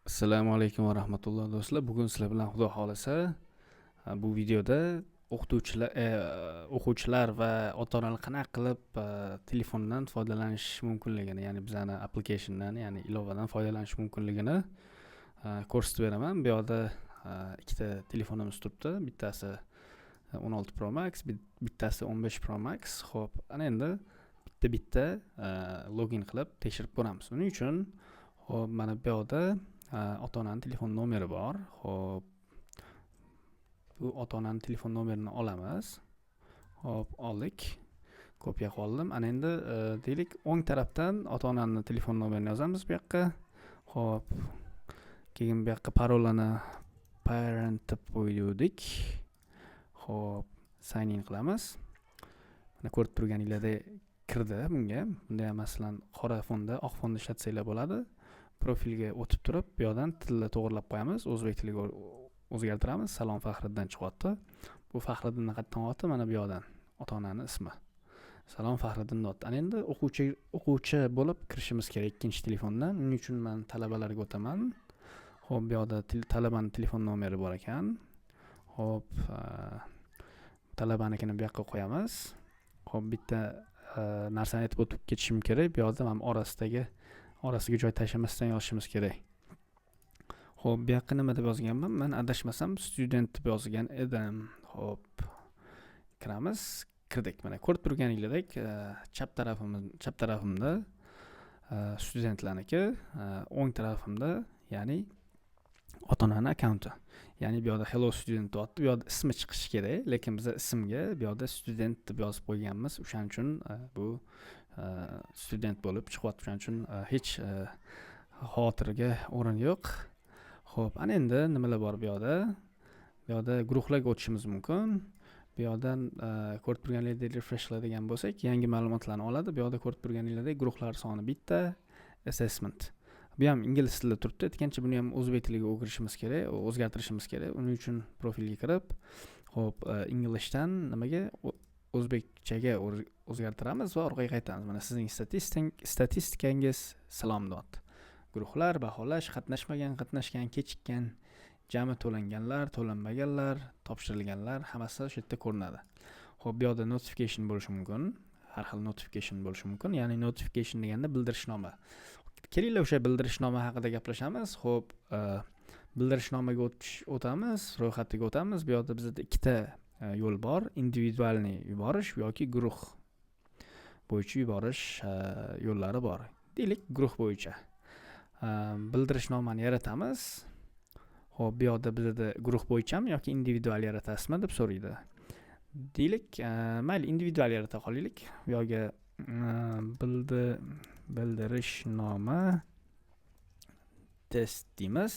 Assalomu alaykum va rahmatulloh do'stlar. Bugun sizlar bilan Xudo xolasa bu videoda o'quvchilar va ota-onalar qanaqa qilib telefondan foydalanish mumkinligini, ya'ni bizani applicationdan, ya'ni ilovadan foydalanish mumkinligini ko'rsatib beraman. Bu yoqda ikkita telefonimiz turibdi. Bittasi 16 Pro Max, bittasi 15 Pro Max. Xo'p, ana endi bitta login qilib tekshirib ko'ramiz. Uning uchun xo'p, mana bu yoqda ota-onani telefon nomeri bor. Xo'p, bu ota-onani telefon nomerini olamiz. Xo'p, oldik. Kopiya qildim. Ana endi deylik, o'ng tarafdan ota-onani telefon nomerini yozamiz bu yoqqa. Xo'p, keyin bu yoqqa parolani parent deb qo'ydik. Xo'p, sign in qilamiz. Mana ko'rib turganingizdek kirdi bunga. Bunda masalan qora fonda, oq fonda ishlatsanglar bo'ladi. Profilga o'tib turib, bu yoqdan tilni to'g'rilab qo'yamiz, o'zbek tiliga o'zgartiramiz. Salom Faxriddin chiqyapti. Bu Faxriddinni qayerdan olyapti? Mana bu yoqdan. Ota-onaning ismi. Salom Faxriddin dot. Ana endi o'quvchi bo'lib kirishimiz kerak ikkinchi telefondan. Uning uchun men talabalarga o'taman. Xo'p, bu yoqda talabaning telefon nomeri bor ekan. Xo'p, talabanikini bu yoqqa qo'yamiz. Xo'p, bitta narsani aytib o'tib ketishim kerak. Bu yoqda men orasiga joy tashlamasdan yozishimiz kerak. Xo'p, bu yoqqa nima deb yozganman? Men adashmasam student deb yozgan edim. Xo'p, kirdik. Mana ko'rib turganingizdek, chap tarafimda studentlarniki, o'ng tarafimda, ya'ni ota-onani akkaunti. Ya'ni bu yoqda hello student deyapti. Bu yoqda ismi chiqishi kerak, lekin biz ismga bu yoqda student deb yozib qo'yganmiz. O'shaning uchun bu student bo'lib chiqyapti. O'shaning uchun hech xavotirga o'rin yo'q. Xo'p, ana endi nimalar bor bu yoqda? Bu yoqda guruhlarga o'tishimiz mumkin. Bu yoqdan ko'rib turganingizdek refresh qiladigan bo'lsak, yangi ma'lumotlarni oladi. Bu yoqda ko'rib turganingizdek guruhlar soni bitta, assessment. Bu ham ingliz tilida turibdi. Aytgancha buni ham o'zbek tiliga o'zgartirishimiz kerak. Uning uchun profilga kirib, xo'p, Englishdan nimaga o'zbekchaga o'zgartiramiz va orqaga qaytamiz. Mana sizning statistikangiz salom dot. Guruhlar, baholash, qatnashgan, kechikkan, jami to'langanlar, to'lanmaganlar, topshirilganlar hammasi shu yerda ko'rinadi. Xo'p, bu yoqda notification bo'lishi mumkin. Har xil notification bo'lishi mumkin. Ya'ni notification deganda bildirishnoma. Kelinglar o'sha bildirishnoma haqida gaplashamiz. Xo'p, bildirishnomaga o'tamiz, ro'yxatiga o'tamiz. Bu yoqda bizda ikkita yo'l bor. Individualniy yuborish yoki guruh bo'yicha yuborish yo'llari bor. Deylik, guruh bo'yicha bildirishnomani yaratamiz. Xo'p, bu yoqda bizda guruh bo'yichami yoki individual yaratasizmi deb so'raydi. Deylik, mayli individual yarata qolaylik. Bu yoqga bildirishnoma test deymiz.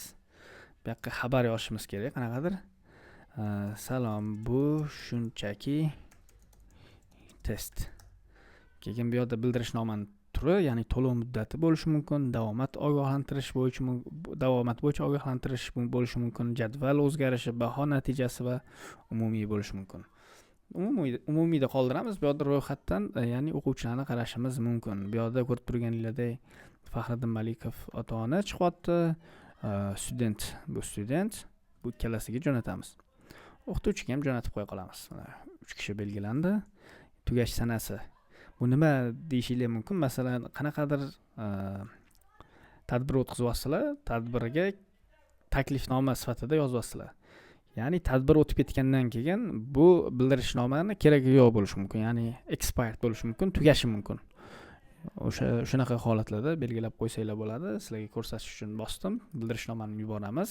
Bu yoqqa xabar yozishimiz kerak, qanaqadir. Salom, bu shunchaki test. Keyin bu yoqda bildirishnomani turi, ya'ni to'lov muddati bo'lishi mumkin, davomat bo'yicha ogohlantirish bo'lishi mumkin, jadval o'zgarishi, baho natijasi va umumiy bo'lishi mumkin. Umumiyda qoldiramiz. Bu yoqda ro'yxatdan, ya'ni o'quvchilarni qarashimiz mumkin. Bu yoqda ko'rib turganingizdek Faxriddin Malikov ota-ona chiqyapti, student bu ikkalasiga jo'natamiz. O'qituvchiga ham jo'natib qo'ya qolamiz. Mana 3 kishi belgilandi. Tugash sanasi. Bu nima deyishinglar mumkin? Masalan, qanaqadir tadbir o'tkazyapsizlar, tadbirga taklifnoma sifatida yozyapsizlar. Ya'ni tadbir o'tib ketgandan keyin bu bildirishnomani keragi yo'q bo'lishi mumkin, ya'ni expired bo'lishi mumkin, tugashi mumkin. Shunaqa holatlarda belgilab qo'ysanglar bo'ladi. Sizlarga ko'rsatish uchun bosdim. Bildirishnomani yuboramiz.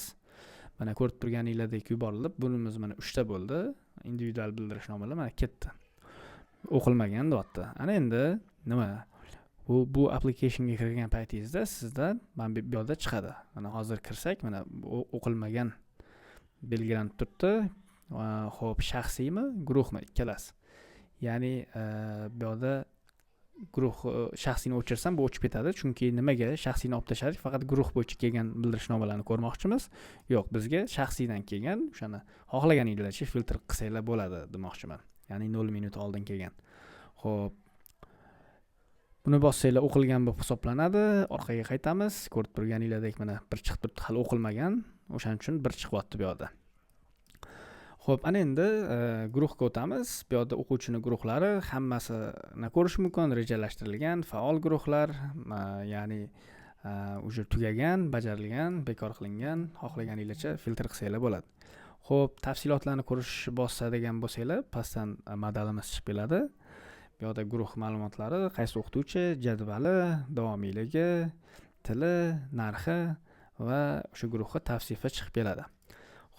Mana ko'rib turganingizdek yuborilib, bunimiz mana 3 ta bo'ldi. Individual bildirishnomalar mana ketdi. O'qilmagan deyapti. Ana endi nima? Bu applicationga kirgan paytingizda sizdan mana bu yoqda chiqadi. Mana hozir kirsak, mana o'qilmagan belgilanib turibdi. Xo'p, shaxsiymi, guruhmi, ikkalasi. Ya'ni bu yoqda guruh shaxsini o'chirsam bu o'chib ketadi, chunki nimaga shaxsini olib tashladik? Faqat guruh bo'yicha kelgan bildirishnomalarni ko'rmoqchimiz. Yo'q, bizga shaxsiydan kelgan, o'shani xohlaganingizlarcha filtr qilsanglar bo'ladi demoqchiman. Ya'ni 0 minut oldin kelgan. Xo'p, Buni bossanglar o'qilgan bo'lib hisoblanadi. Orqaga qaytamiz. Ko'rib turganinglardek mana bir chiqib turibdi, hali o'qilmagan. O'shaning uchun bir chiqyapti bu yerda. Xo'p, ana endi guruhga o'tamiz. Bu yerda o'quvchining guruhlari hammasini ko'rish mumkin. Rejalashtirilgan faol guruhlar, ya'ni уже tugagan, bajarilgan, bekor qilingan, xohlaganingizcha filtr qilsanglar bo'ladi. Xo'p, tafsilotlarni ko'rish bossadigan bo'lsanglar, pastdan modalimiz chiqib keladi. Bu yerda guruh ma'lumotlari, qaysi o'qituvchi, jadvali, davomiyligi, tili, narxi va o'sha guruhga tavsifi chiqib keladi.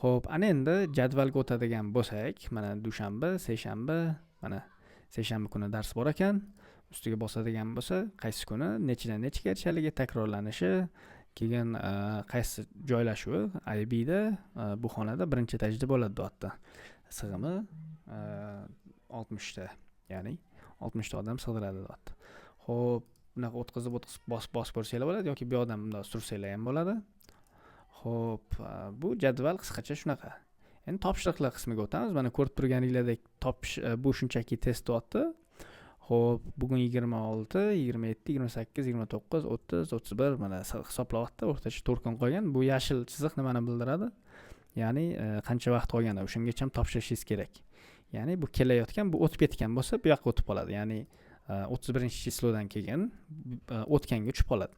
Xo'p, ana endi jadvalga o'tadigan bo'lsak, mana dushanba, seshanba, mana seshanba kuni dars bor ekan. Ustiga bosadigan bo'lsa, qaysi kuni nechidan nechagacha takrorlanishi, keyin qaysi joylashuvi IB'da bu xonada birinchi etajda bo'ladi deyapti. Sig'imi 60 ta, ya'ni 60 ta odam sig'diradi deyapti. Xo'p, bunaqa o'tkazib bosib ko'rsanglar bo'ladi yoki bu yoqdan bundoq sursanglar ham bo'ladi. Xo'p, bu jadval qisqacha shunaqa. Endi topshiriqlar qismiga o'tamiz. Mana ko'rib turganinglardek bu shunchaki test deyapti. Xo'p, bugun 26, 27, 28, 29, 30, 31 mana hisoblayapti. O'rtacha 4 kun qolgan. Bu yashil chiziq nimani bildiradi? Ya'ni qancha vaqt qolgani, o'shungacha ham topshirishingiz kerak. Ya'ni bu kelayotgan, bu o'tib ketgan bo'lsa, bu yoqqa o'tib qoladi. Ya'ni 31-chislodan keyin o'tganga tushib qoladi.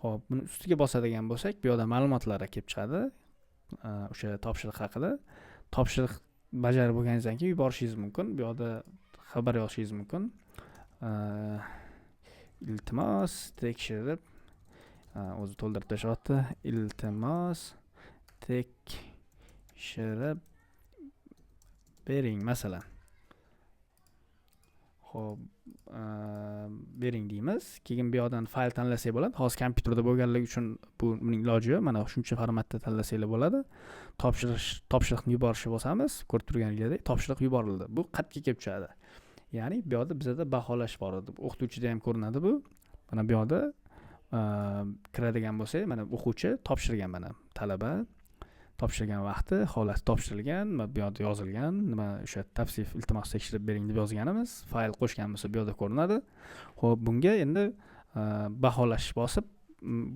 Xo'p, buni ustiga bosadigan bo'lsak, bu yerda ma'lumotlar kelib chiqadi. O'sha topshiriq haqida. Topshiriq bajarib bo'lganingizdan keyin yuborishingiz mumkin. Bu yerda xabar yozishingiz mumkin. Iltimos tekshirib o'zi to'ldirib tashyapti. Iltimos tekshirib bering masalan. Xo'p, bering deymiz. Keyin bu yerdan fayl tanlasak bo'ladi. Hozir kompyuterda bo'lganligi uchun buning iloji yo'q. Mana shuncha formatda tanlasanglar bo'ladi. Topshiriqni yuborishni bosamiz. Ko'rib turganingizdek, topshiriq yuborildi. Bu qatga kelib tushadi. Ya'ni bu yerda bizda baholash bor edi. O'qituvchida ham ko'rinadi bu. Mana bu yerda kiradigan bo'lsak, mana o'quvchi topshirgan, mana talaba topshirgan vaqti, holati topshirilgan, bu yerda yozilgan, nima o'sha tavsif iltimos tekshirib bering deb yozganimiz, fayl qo'shgan bo'lsa bu yerda ko'rinadi. Xo'p, bunga endi baholash bosib,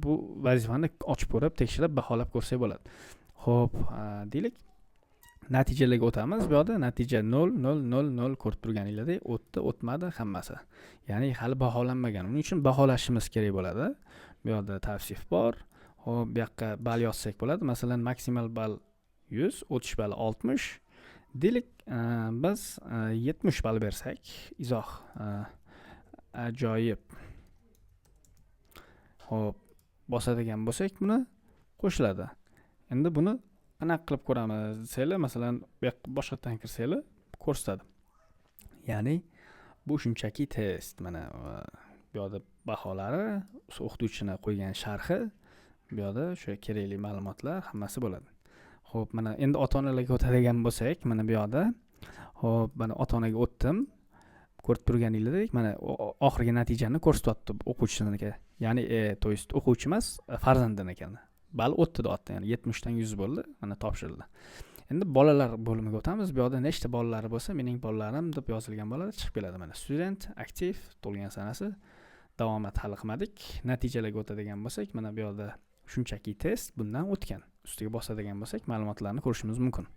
bu vazifani ochib ko'rib, tekshirib, baholab ko'rsak bo'ladi. Xo'p, deylik. Natijalarga o'tamiz. Bu yerda natija 0, 0, 0, 0 ko'rib turganinglardek o'tdi, o'tmadi hammasi. Ya'ni hali baholanmagan. Uning uchun baholashimiz kerak bo'ladi. Bu yerda tavsif bor. Xo'p, bu yoqqa ball yozsak bo'ladi. Masalan, maksimal ball 100, o'tish balli 60. Deylik, biz 70 ball bersak, izoh ajoyib. Xo'p, bosadigan bo'lsak, buni qo'shiladi. Endi buni qanaqa qilib ko'ramiz desanglar, masalan, bu yoqqa boshqatdan kirsanglar, ko'rsatadi. Ya'ni bu shunchaki test. Mana bu yerda baholari, o'qituvchining qo'ygan sharhi, bu yerda o'sha kerakli ma'lumotlar hammasi bo'ladi. Xo'p, mana endi ota-onalarga o'tadigan bo'lsak, mana bu yerda xo'p, mana ota-onaga o'tdim. Ko'rib turganinglardek, mana oxirgi natijani ko'rsatyapti o'quvchisiniki. Ya'ni to есть o'quvchi emas, farzandiniki. Bal o'tdi deyapti. Ya'ni 70 dan 100 bo'ldi, mana topshirildi. Endi bolalar bo'limiga o'tamiz. Bu yerda nechta bolalari bo'lsa, mening bolalarim deb yozilgan bo'ladi, chiqib keladi. Mana student, aktiv, to'lgan sanasi, davomat hali qilmadik. Natijalarga o'tadigan bo'lsak, mana bu yerda shunchaki test bundan o'tgan. Ustiga bosadigan bo'lsak, ma'lumotlarni ko'rishimiz mumkin.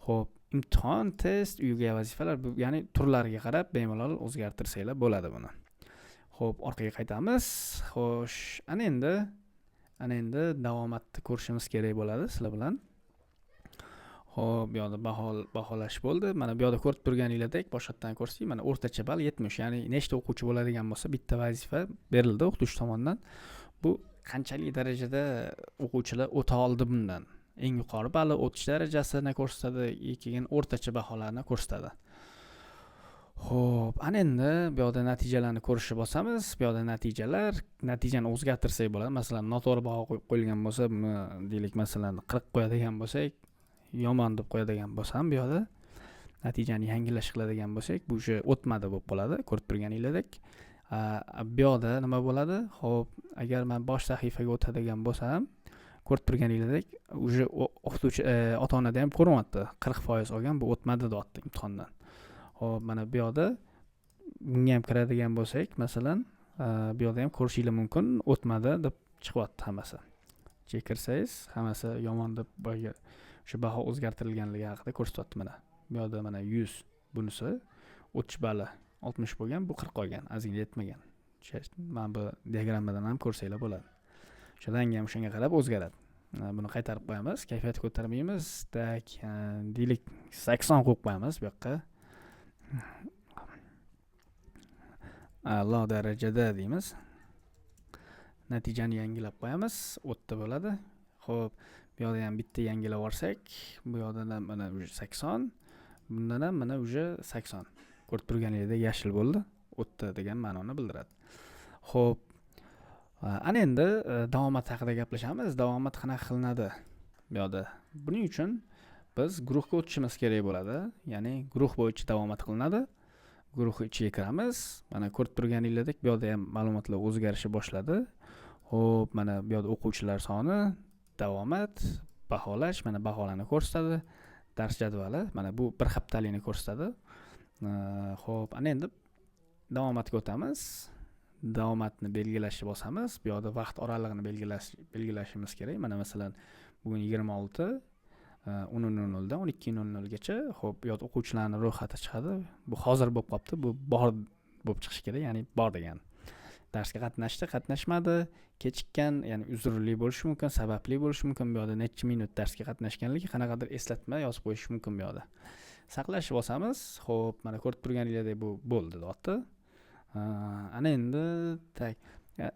Xo'p, imtihon, test, uyga vazifalar, ya'ni turlariga qarab bemalol o'zgartirsanglar bo'ladi buni. Xo'p, orqaga qaytamiz. Xo'sh, ana endi davomatni ko'rishimiz kerak bo'ladi sizlar bilan. Xo'p, bu yerda baholash bo'ldi. Mana bu yerda ko'rib turganinglardek, boshqatdan ko'rsak, mana o'rtacha ball 70, ya'ni nechta o'quvchi bo'ladigan bo'lsa, bitta vazifa berildi o'qituvchi tomonidan. Bu qanchalik darajada o'quvchilar o'ta oldi bundan. Eng yuqori balli o'tish darajasini ko'rsatadi, keyin o'rtacha baholarni ko'rsatadi. Xo'p, ana endi bu yerda natijalarni ko'rishni bosamiz. Bu yerda natijani o'zgartirsak bo'ladi. Masalan, noto'g'ri baho qo'yilgan bo'lsa, buni deylik, masalan, 40 qo'yadigan bo'lsak, yomon deb qo'yadigan bo'lsam, bu yerda natijani yangilash qiladigan bo'lsak, bu o'sha o'tmadi bo'lib qoladi, ko'rib turganinglardek. Bu yerda nima bo'ladi? Xo'p, agar men bosh sahifaga o'tadigan bo'lsam, ko'rib turganinglardek, o'sha o'qituvchi ota-onada ham ko'ryapti. 40% olgan, bu o'tmadi deyapti imtihondan. Xo'p, mana bu yerda bunga ham kiradigan bo'lsak, masalan, bu yoqda ham ko'rishingiz mumkin, o'tmadi deb chiqyapti hammasi. Ichiga kirsangiz hammasi yomon deb boyagi o'sha baho o'zgartirilganligi haqida ko'rsatyapti mana. Bu yoqda mana 100 bunisi 30 bali 60 bo'lgan, bu 40 qolgan, ozgina yetmagan. Mana bu diagrammadan ham ko'rsanglar bo'ladi. O'shadan ham o'shanga qarab o'zgaradi. Buni qaytarib qo'yamiz, kayfiyatni ko'tarmaymiz. Tak, deylik 80 qo'yib qo'yamiz bu yoqqa. A'lo darajada deymiz. Natijani yangilab qo'yamiz, 30 bo'ladi. Xo'p, bu yoqda ham bitta yangilab olsak, bu yoqda ham mana 80, bundan ham mana 80. Ko'rib turganingizdek yashil bo'ldi. 30 degan ma'noni bildiradi. Xo'p, ana endi davomat haqida gaplashamiz. Davomat qanaqa qilinadi bu yoqda? Buning uchun biz guruhga o'tishimiz kerak bo'ladi. Ya'ni guruh bo'yicha davomat qilinadi. Guruh ichiga kiramiz. Mana ko'rib turganingizdek bu yoqda ham ma'lumotlar o'zgarishni boshladi. Xo'p, mana bu yoqda o'quvchilar soni, davomat, baholash, mana baholarni ko'rsatadi. Dars jadvali, mana bu bir haftalikni ko'rsatadi. Xo'p, ana endi davomatga o'tamiz. Davomatni belgilashni bosamiz. Bu yoqda vaqt oralig'ini belgilashimiz kerak. Mana masalan, bugun 26 10:00 dan 12:00 gacha. Xo'p, bu yoqda o'quvchilarning ro'yxati chiqadi. Bu hozir bo'lib qopti. Bu bor bo'lib chiqishi kerak, ya'ni bor degani. Darsga qatnashdi, qatnashmadi, kechikkan, ya'ni uzrli bo'lishi mumkin, sababli bo'lishi mumkin. Bu yoqda necha minut darsga qatnashganligi, qanaqadir eslatma yozib qo'yish mumkin bu yoqda. Saqlashni bosamiz. Xo'p, mana ko'rib turganingizdek bu bo'ldi, deyapti. Ana endi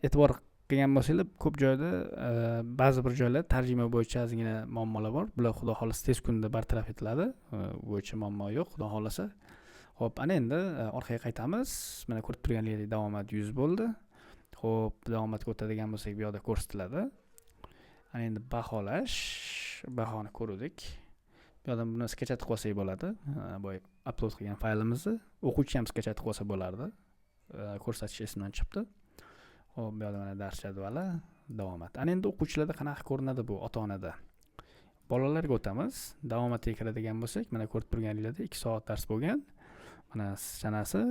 e'tibor qilgan bo'lsanglar, ko'p joyda ba'zi bir joylar tarjima bo'yicha ozgina muammolar bor. Bular xudo xolasa tez kunda bartaraf etiladi. Bo'yicha muammo yo'q, xudo xolasa. Xo'p, ana endi orqaga qaytamiz. Mana ko'rib turganingizdek davomat 100 bo'ldi. Xo'p, davomatga o'tadigan bo'lsak, bu yoqda ko'rsatiladi. Ana endi baholash, bahoni ko'rdik. Bu yoqdan buni sketchatib olsak bo'ladi. Boya upload qilgan faylimizni o'quvchi ham sketchatib olsa bo'lardi. Ko'rsatish esimdan chiqdi. Xo'p, bu yoqda mana dars jadvali, davomat. Ana endi o'quvchilarda qanaqa ko'rinadi bu ota-onada? Bolalarga o'tamiz. Davomatga kiradigan bo'lsak, mana ko'rib turganingizdek 2 soat dars bo'lgan. Mana sanasi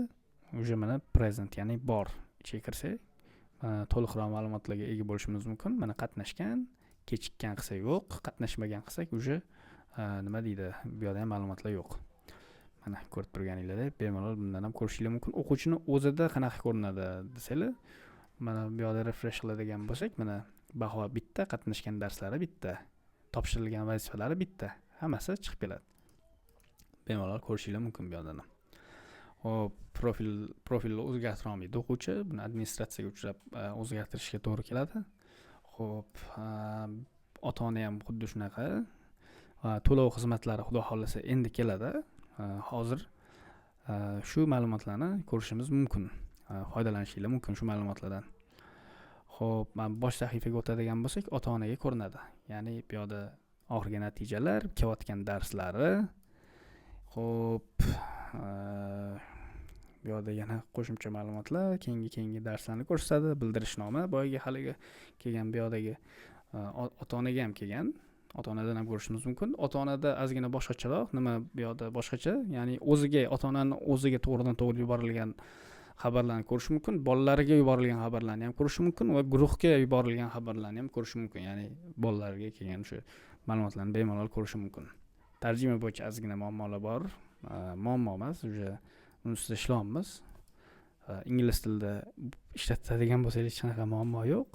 уже mana present, ya'ni bor. Ichiga kirsak, to'liqroq ma'lumotlarga ega bo'lishimiz mumkin. Mana qatnashgan, kechikkan qilsak yo'q, qatnashmagan qilsak уже nima deydi? Bu yerda ham ma'lumotlar yo'q. Mana ko'rib turganingizdek, bemalol bundan ham ko'rishingiz mumkin. O'quvchini o'zida qanaqa ko'rinadi desanglar, mana bu yerda refresh qiladigan bo'lsak, mana baho bitta, qatnashgan darslari bitta, topshirilgan vazifalari bitta, hammasi chiqib keladi. Bemalol ko'rishingiz mumkin bu yerdan. Hop, profilni o'zgartira olmaydi o'quvchi, buni administratsiyaga uchrab o'zgartirishga to'g'ri keladi. Xo'p, ota-ona ham xuddi shunaqa. To'lov xizmatlari xudo xolasa endi keladi. Hozir shu ma'lumotlarni ko'rishimiz mumkin. Foydalanishingiz mumkin shu ma'lumotlardan. Xo'p, mana bosh sahifaga o'tadigan bo'lsak, ota-onaga ko'rinadi. Ya'ni bu yerda oxirgi natijalar, kelayotgan darslari. Xo'p, bu yerda yana qo'shimcha ma'lumotlar, keyingi darslarni ko'rsatadi, bildirishnoma, boyaga haligi kelgan bu yerdagi ota-onaga ham kelgan. Ota-onadan ham ko'rishimiz mumkin. Ota-onada ozgina boshqacharoq, nima bu yerda boshqacha, ya'ni o'ziga, ota-onaning o'ziga to'g'ridan-to'g'ri yuborilgan xabarlarni ko'rish mumkin, bolalariga yuborilgan xabarlarni ham ko'rish mumkin va guruhga yuborilgan xabarlarni ham ko'rish mumkin. Ya'ni bolalarga kelgan o'sha ma'lumotlarni bemalol ko'rish mumkin. Tarjima bo'yicha ozgina muammolar bor. Muammo emas, o'sha uni ustida ishlayapmiz. Ingliz tilida ishlatadigan bo'lsangiz hech qanaqa muammo yo'q.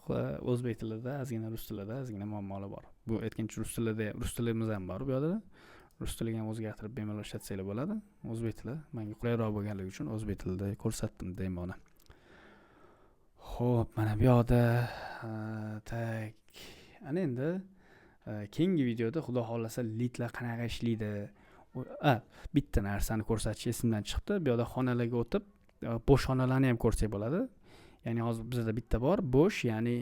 O'zbek tilida, ozgina rus tilida ozgina muammolar bor. Bu aytgancha rus tilimiz ham bor bu yerda. Rus tiliga ham o'zgartirib bemalol ishlatsanglar bo'ladi. O'zbek tili menga qulayroq bo'lganligi uchun o'zbek tilida ko'rsatdim deyman buni. Xo'p, mana bu yerda ana endi keyingi videoda xudo xolasa litlar qanaqa ishlaydi. Bitta narsani ko'rsatish esimdan chiqdi. Bu yerda xonalarga o'tib, bo'sh xonalarni ham ko'rsak bo'ladi. Ya'ni hozir bizda bitta bor, bo'sh, ya'ni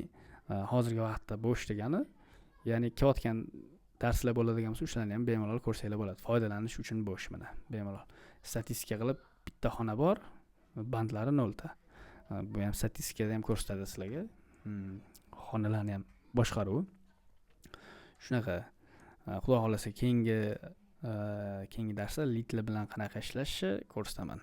hozirgi vaqtda bo'sh degani, ya'ni kelayotgan darslar bo'ladigan bo'lsa, shularni ham bemalol ko'rsanglar bo'ladi. Foydalanish uchun bo'sh mana, bemalol. Statistika qilib bitta xona bor, bandlari 0 ta. Bu ham statistikada ham ko'rsatadi sizlarga. Xonalarni ham boshqaruv. Shunaqa. Xudo xolasa keyingi darsda litlar bilan qanaqa ishlashni ko'rsataman.